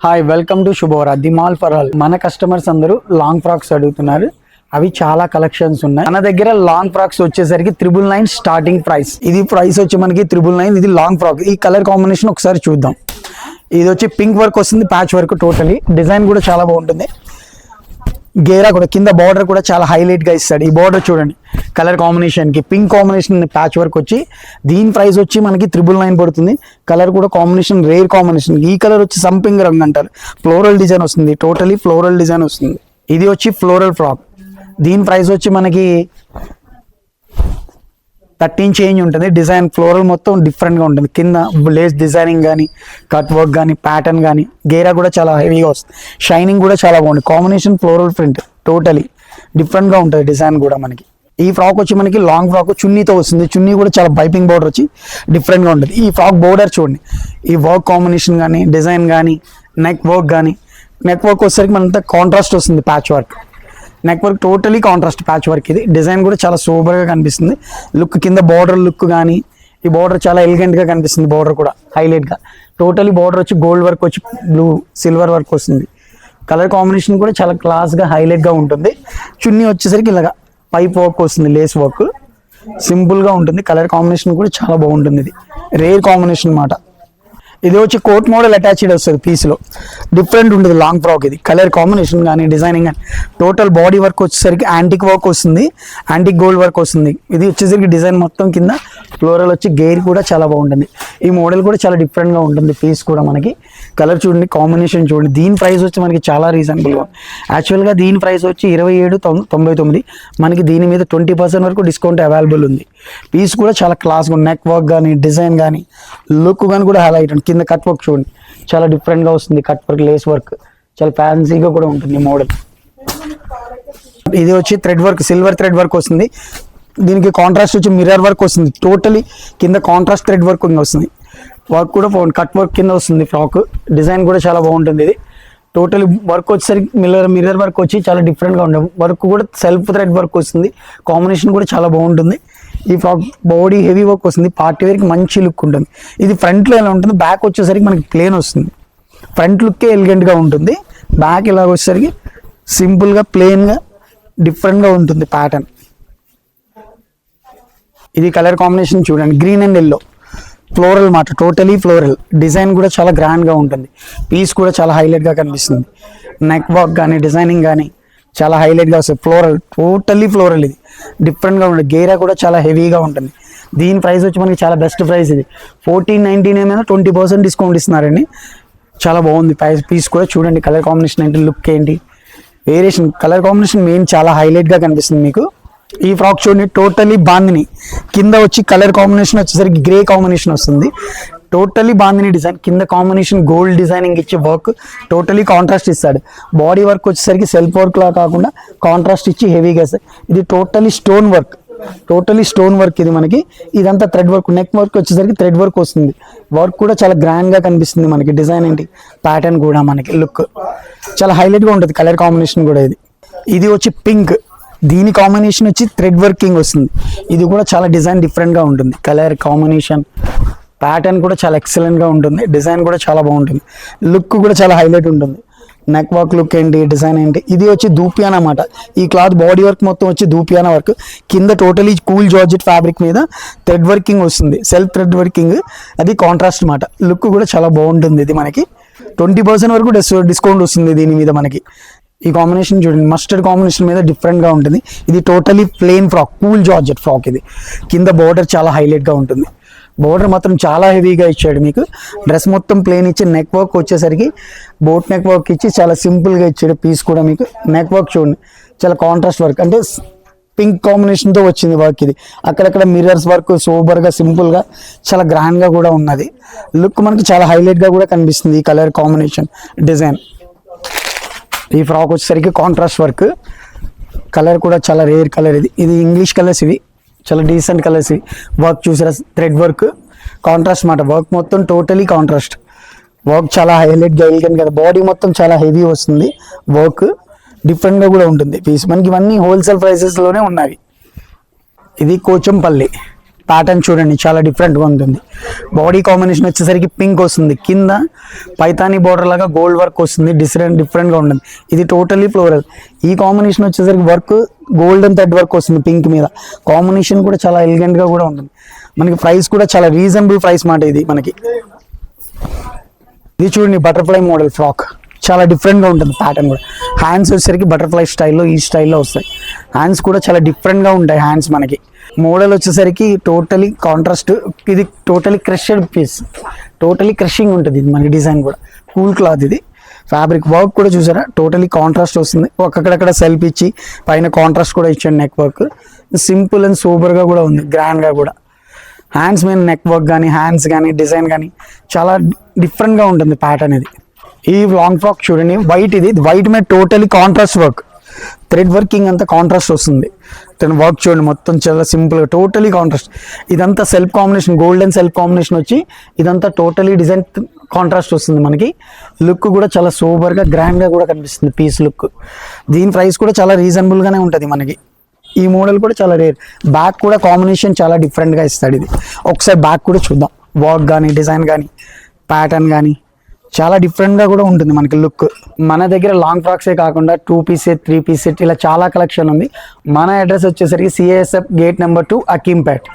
Hi welcome to Shubhora the mall for all. మన customers అందరూ long frocks అడుగుతున్నారు. అవి చాలా కలెక్షన్స్ ఉన్నాయి మన దగ్గర. లాంగ్ ఫ్రాక్స్ వచ్చేసరికి 999 స్టార్టింగ్ ప్రైస్. ఇది ప్రైస్ వచ్చి మనకి 999. ఇది లాంగ్ ఫ్రాక్. ఈ కలర్ కాంబినేషన్ ఒకసారి చూద్దాం. ఇది వచ్చి పింక్ వర్క్ వస్తుంది, ప్యాచ్ వర్క్. టోటలీ డిజైన్ కూడా చాలా బాగుంటుంది. గేరా కూడా కింద బార్డర్ కూడా చాలా హైలైట్ గా ఇస్తాడు. ఈ బార్డర్ చూడండి, కలర్ కాంబినేషన్ కి పింక్ కాంబినేషన్ ప్యాచ్ వర్క్ వచ్చి దీని ప్రైస్ వచ్చి మనకి 999 పడుతుంది. కలర్ కూడా కాంబినేషన్ రేర్ కాంబినేషన్. ఈ కలర్ వచ్చి సంపింగ్ రంగు అంటారు. ఫ్లోరల్ డిజైన్ వస్తుంది, టోటలీ ఫ్లోరల్ డిజైన్ వస్తుంది. ఇది వచ్చి ఫ్లోరల్ ఫ్రాక్. దీని ప్రైస్ వచ్చి మనకి 13 చేంజ్ ఉంటుంది. డిజైన్ ఫ్లోరల్ మొత్తం డిఫరెంట్ గా ఉంటుంది. కింద లేస్ డిజైనింగ్ కానీ, కట్ వర్క్ కానీ, ప్యాటర్న్ కానీ, గేరా కూడా చాలా హెవీగా వస్తుంది. షైనింగ్ కూడా చాలా బాగుంది. Combination floral print totally different గా ఉంటుంది. డిజైన్ కూడా మనకి ఈ ఫ్రాక్ వచ్చి మనకి లాంగ్ ఫ్రాక్ చున్నీతో వస్తుంది. చున్నీ కూడా చాలా పైపింగ్ బోర్డర్ వచ్చి డిఫరెంట్ గా ఉంటుంది. ఈ ఫ్రాక్ బోర్డర్ చూడండి, ఈ వర్క్ కాంబినేషన్ కానీ, డిజైన్ కానీ, నెక్ వర్క్ కానీ. నెక్ వర్క్ వచ్చేసరికి మనంతా కాంట్రాస్ట్ వస్తుంది. Patch work neck work totally contrast patch work. ఇది డిజైన్ కూడా చాలా సూపర్గా కనిపిస్తుంది. లుక్ కింద బార్డర్ లుక్ కానీ, ఈ బార్డర్ చాలా ఎలిగెంట్గా కనిపిస్తుంది. బార్డర్ కూడా హైలైట్గా. టోటలీ బార్డర్ వచ్చి గోల్డ్ వర్క్ వచ్చి బ్లూ సిల్వర్ వర్క్ వస్తుంది. కలర్ కాంబినేషన్ కూడా చాలా క్లాస్గా హైలైట్గా ఉంటుంది. చున్నీ వచ్చేసరికి ఇలాగా పైప్ వర్క్ వస్తుంది, లేస్ వర్క్ సింపుల్గా ఉంటుంది. కలర్ కాంబినేషన్ కూడా చాలా బాగుంటుంది. ఇది రేర్ కాంబినేషన్ అన్నమాట. ఇది వచ్చి కోట్ మోడల్ అటాచ్డ్ వస్తుంది. పీస్లో డిఫరెంట్ ఉంటుంది. లాంగ్ ఫ్రాక్ ఇది. కలర్ కాంబినేషన్ కానీ, డిజైనింగ్ కానీ, టోటల్ బాడీ వర్క్ వచ్చేసరికి యాంటిక్ వర్క్ వస్తుంది, యాంటిక్ గోల్డ్ వర్క్ వస్తుంది. ఇది వచ్చేసరికి డిజైన్ మొత్తం కింద ఫ్లోరల్ వచ్చి గేర్ కూడా చాలా బాగుంటుంది. ఈ మోడల్ కూడా చాలా డిఫరెంట్గా ఉంటుంది. పీస్ కూడా మనకి కలర్ చూడండి, కాంబినేషన్ చూడండి. దీని ప్రైస్ వచ్చి మనకి చాలా రీజనబుల్గా. యాక్చువల్గా దీని ప్రైస్ వచ్చి 2799. మనకి దీని మీద 20% వరకు డిస్కౌంట్ అవైలబుల్ ఉంది. పీస్ కూడా చాలా క్లాస్గా ఉంది. నెక్ వర్క్ కానీ, డిజైన్ కానీ, లుక్ కానీ కూడా హైలైట్ ఉంటుంది. కింద కట్ వర్క్ చూడండి, చాలా డిఫరెంట్గా వస్తుంది. కట్ వర్క్, లేస్ వర్క్ చాలా ఫ్యాన్సీగా కూడా ఉంటుంది మోడల్. ఇది వచ్చి thread work, silver thread work వస్తుంది. దీనికి కాంట్రాస్ట్ వచ్చి మిర్రర్ వర్క్ వస్తుంది. టోటలీ కింద కాంట్రాస్ట్ థ్రెడ్ వర్క్ వస్తుంది. వర్క్ కూడా కట్ వర్క్ కింద వస్తుంది. ఫ్రాక్ డిజైన్ కూడా చాలా బాగుంటుంది. ఇది టోటలీ వర్క్ వచ్చేసరికి మిర్రర్ వర్క్ వచ్చి చాలా డిఫరెంట్గా ఉంటుంది. వర్క్ కూడా సెల్ఫ్ థ్రెడ్ వర్క్ వస్తుంది. కాంబినేషన్ కూడా చాలా బాగుంటుంది. ఈ ఫ్రాక్ బాడీ హెవీ వర్క్ వస్తుంది. పార్టీ వేర్కి మంచి లుక్ ఉంటుంది. ఇది ఫ్రంట్లో ఎలా ఉంటుంది, బ్యాక్ వచ్చేసరికి మనకి ప్లేన్ వస్తుంది. ఫ్రంట్ లుక్కే ఎలిగెంట్గా ఉంటుంది. బ్యాక్ ఇలా వచ్చేసరికి సింపుల్గా ప్లెయిన్గా డిఫరెంట్గా ఉంటుంది ప్యాటర్న్. ఇది కలర్ కాంబినేషన్ చూడండి, గ్రీన్ అండ్ ఎల్లో ఫ్లోరల్ మాట. టోటలీ ఫ్లోరల్ డిజైన్ కూడా చాలా గ్రాండ్గా ఉంటుంది. పీస్ కూడా చాలా హైలైట్గా కనిపిస్తుంది. నెక్ వర్క్ కానీ, డిజైనింగ్ కానీ చాలా హైలైట్గా వస్తుంది. Floral totally floral. ఇది డిఫరెంట్గా ఉంటుంది. గేరా కూడా చాలా హెవీగా ఉంటుంది. దీని ప్రైస్ వచ్చి మనకి చాలా బెస్ట్ ప్రైస్. ఇది 1499 మీద 20% డిస్కౌంట్ ఇస్తున్నారండి. చాలా బాగుంది పీస్ కూడా చూడండి. కలర్ కాంబినేషన్ ఏంటి, లుక్ ఏంటి, వేరియేషన్, కలర్ కాంబినేషన్ మెయిన్ చాలా హైలైట్గా కనిపిస్తుంది మీకు. ఈ ఫ్రాక్ చూడండి, టోటలీ బాందిని. కింద వచ్చి కలర్ కాంబినేషన్ వచ్చేసరికి గ్రే కాంబినేషన్ వస్తుంది. Totally bandhani design. కింద కాంబినేషన్ గోల్డ్ డిజైనింగ్ ఇచ్చి వర్క్ టోటలీ కాంట్రాస్ట్ ఇస్తాడు. బాడీ వర్క్ వచ్చేసరికి సెల్ఫ్ వర్క్ లా కాకుండా కాంట్రాస్ట్ ఇచ్చి హెవీగా ఇస్తాడు. ఇది టోటలీ స్టోన్ వర్క్. ఇది మనకి ఇదంతా థ్రెడ్ వర్క్. నెక్ వర్క్ వచ్చేసరికి థ్రెడ్ వర్క్ వస్తుంది. వర్క్ కూడా చాలా గ్రాండ్ గా కనిపిస్తుంది మనకి. డిజైన్ ఏంటి, ప్యాటర్న్ కూడా మనకి లుక్ చాలా హైలైట్ గా ఉంటుంది. కలర్ కాంబినేషన్ కూడా ఇది వచ్చి పింక్. దీని కాంబినేషన్ వచ్చి థ్రెడ్ వర్కింగ్ వస్తుంది. ఇది కూడా చాలా డిజైన్ డిఫరెంట్ గా ఉంటుంది. కలర్ కాంబినేషన్, ప్యాటర్న్ కూడా చాలా ఎక్సలెంట్ గా ఉంటుంది. డిజైన్ కూడా చాలా బాగుంటుంది. లుక్ కూడా చాలా హైలైట్ ఉంటుంది. నెక్ వర్క్ లుక్ ఏంటి, డిజైన్ ఏంటి. ఇది వచ్చి దూపియానా అన్నమాట. ఈ క్లాత్ బాడీ వర్క్ మొత్తం వచ్చి దూపియానా వర్క్. కింద టోటలీ కూల్ జార్జెట్ ఫ్యాబ్రిక్ మీద థ్రెడ్ వర్కింగ్ వస్తుంది. సెల్ఫ్ థ్రెడ్ వర్కింగ్, అది కాంట్రాస్ట్ అన్నమాట. లుక్ కూడా చాలా బాగుంటుంది. ఇది మనకి 20% వరకు డిస్కౌంట్ వస్తుంది దీని మీద మనకి. ఈ కాంబినేషన్ చూడండి, మస్టర్డ్ కాంబినేషన్ మీద డిఫరెంట్గా ఉంటుంది. ఇది totally plain frock, cool georgette frock. ఇది కింద బోర్డర్ చాలా హైలైట్గా ఉంటుంది. బోర్డర్ మాత్రం చాలా హెవీగా ఇచ్చాడు మీకు. డ్రెస్ మొత్తం ప్లెయిన్ ఇచ్చి నెక్ వర్క్ వచ్చేసరికి బోట్ నెక్ వర్క్ ఇచ్చి చాలా సింపుల్గా ఇచ్చాడు. పీస్ కూడా మీకు నెక్ వర్క్ చూడండి, చాలా కాంట్రాస్ట్ వర్క్, అంటే పింక్ కాంబినేషన్తో వచ్చింది వర్క్. ఇది అక్కడక్కడ మిర్రర్స్ వర్క్ సూపర్గా సింపుల్గా చాలా గ్రాండ్గా కూడా ఉన్నది. లుక్ మనకి చాలా హైలైట్గా కూడా కనిపిస్తుంది. ఈ కలర్ కాంబినేషన్, డిజైన్. ఈ ఫ్రాక్ వచ్చేసరికి కాంట్రాస్ట్ వర్క్. కలర్ కూడా చాలా రేర్ కలర్. ఇది ఇంగ్లీష్ కలర్స్. ఇవి చాలా డీసెంట్ కలర్స్. ఇవి వర్క్ చూసారా, థ్రెడ్ వర్క్ కాంట్రాస్ట్ మాట. వర్క్ మొత్తం టోటలీ కాంట్రాస్ట్. వర్క్ చాలా హైలైట్గా ఎలిగెంట్ కదా. బాడీ మొత్తం చాలా హెవీ వస్తుంది. వర్క్ డిఫరెంట్గా కూడా ఉంటుంది పీస్. మనకి ఇవన్నీ హోల్సేల్ ప్రైసెస్లోనే ఉన్నాయి. ఇది కోచంపల్లి. ప్యాటర్న్ చూడండి చాలా డిఫరెంట్గా ఉంటుంది. బాడీ కాంబినేషన్ వచ్చేసరికి పింక్ వస్తుంది, కింద పైతానీ బార్డర్ లాగా గోల్డ్ వర్క్ వస్తుంది, డిఫరెంట్గా ఉంటుంది. ఇది టోటలీ ఫ్లోరల్. ఈ కాంబినేషన్ వచ్చేసరికి వర్క్ గోల్డెన్ థ్రెడ్ వర్క్ వస్తుంది పింక్ మీద. కాంబినేషన్ కూడా చాలా ఎలిగెంట్గా కూడా ఉంటుంది. మనకి ప్రైస్ కూడా చాలా రీజనబుల్ ప్రైస్ మాట ఇది మనకి. ఇది చూడండి బటర్ఫ్లై మోడల్ ఫ్రాక్, చాలా డిఫరెంట్గా ఉంటుంది ప్యాటర్న్ కూడా. హ్యాండ్స్ వచ్చేసరికి బటర్ఫ్లై స్టైల్లో ఈ స్టైల్లో వస్తాయి. హ్యాండ్స్ కూడా చాలా డిఫరెంట్గా ఉంటాయి హ్యాండ్స్ మనకి. మోడల్ వచ్చేసరికి టోటలీ కాంట్రాస్ట్, ఇది totally crushed piece, totally crushing ఉంటుంది ఇది మనకి. డిజైన్ కూడా కూల్ క్లాత్, ఇది ఫ్యాబ్రిక్ వర్క్ కూడా చూసారా టోటలీ కాంట్రాస్ట్ వస్తుంది. ఒక్కడక్కడ సెల్ఫ్ ఇచ్చి పైన కాంట్రాస్ట్ కూడా ఇచ్చాడు. నెక్ వర్క్ సింపుల్ అండ్ సూపర్గా కూడా ఉంది, గ్రాండ్గా కూడా. హ్యాండ్స్ మీద నెక్ వర్క్ కానీ హ్యాండ్స్ కానీ డిజైన్ కానీ చాలా డిఫరెంట్గా ఉంటుంది ప్యాటర్న్ ఇది. ఈ లాంగ్ ఫ్రాక్ చూడండి వైట్, ఇది వైట్ మీద totally contrast work, thread working అంతా కాంట్రాస్ట్ వస్తుంది. తన వర్క్ చూడండి మొత్తం చాలా సింపుల్గా టోటలీ కాంట్రాస్ట్. ఇదంతా self combination, golden self combination వచ్చి ఇదంతా టోటలీ డిజైన్ కాంట్రాస్ట్ వస్తుంది మనకి. లుక్ కూడా చాలా సూపర్గా గ్రాండ్గా కూడా కనిపిస్తుంది పీస్ లుక్. దీని ప్రైస్ కూడా చాలా రీజనబుల్గానే ఉంటుంది మనకి. ఈ మోడల్ కూడా చాలా రేర్. బ్యాక్ కూడా కాంబినేషన్ చాలా డిఫరెంట్గా ఇస్తాడు ఇది. ఒకసారి బ్యాక్ కూడా చూద్దాం. వర్క్ కానీ డిజైన్ కానీ ప్యాటర్న్ కానీ చాలా డిఫరెంట్గా కూడా ఉంటుంది మనకి లుక్. మన దగ్గర లాంగ్ ఫ్రాక్సే కాకుండా 2 పీస్ సెట్, 3 పీస్ సెట్ ఇలా చాలా కలెక్షన్ ఉంది. మన అడ్రస్ వచ్చేసరికి CASF గేట్ నెంబర్ 2 అకీంపేట్.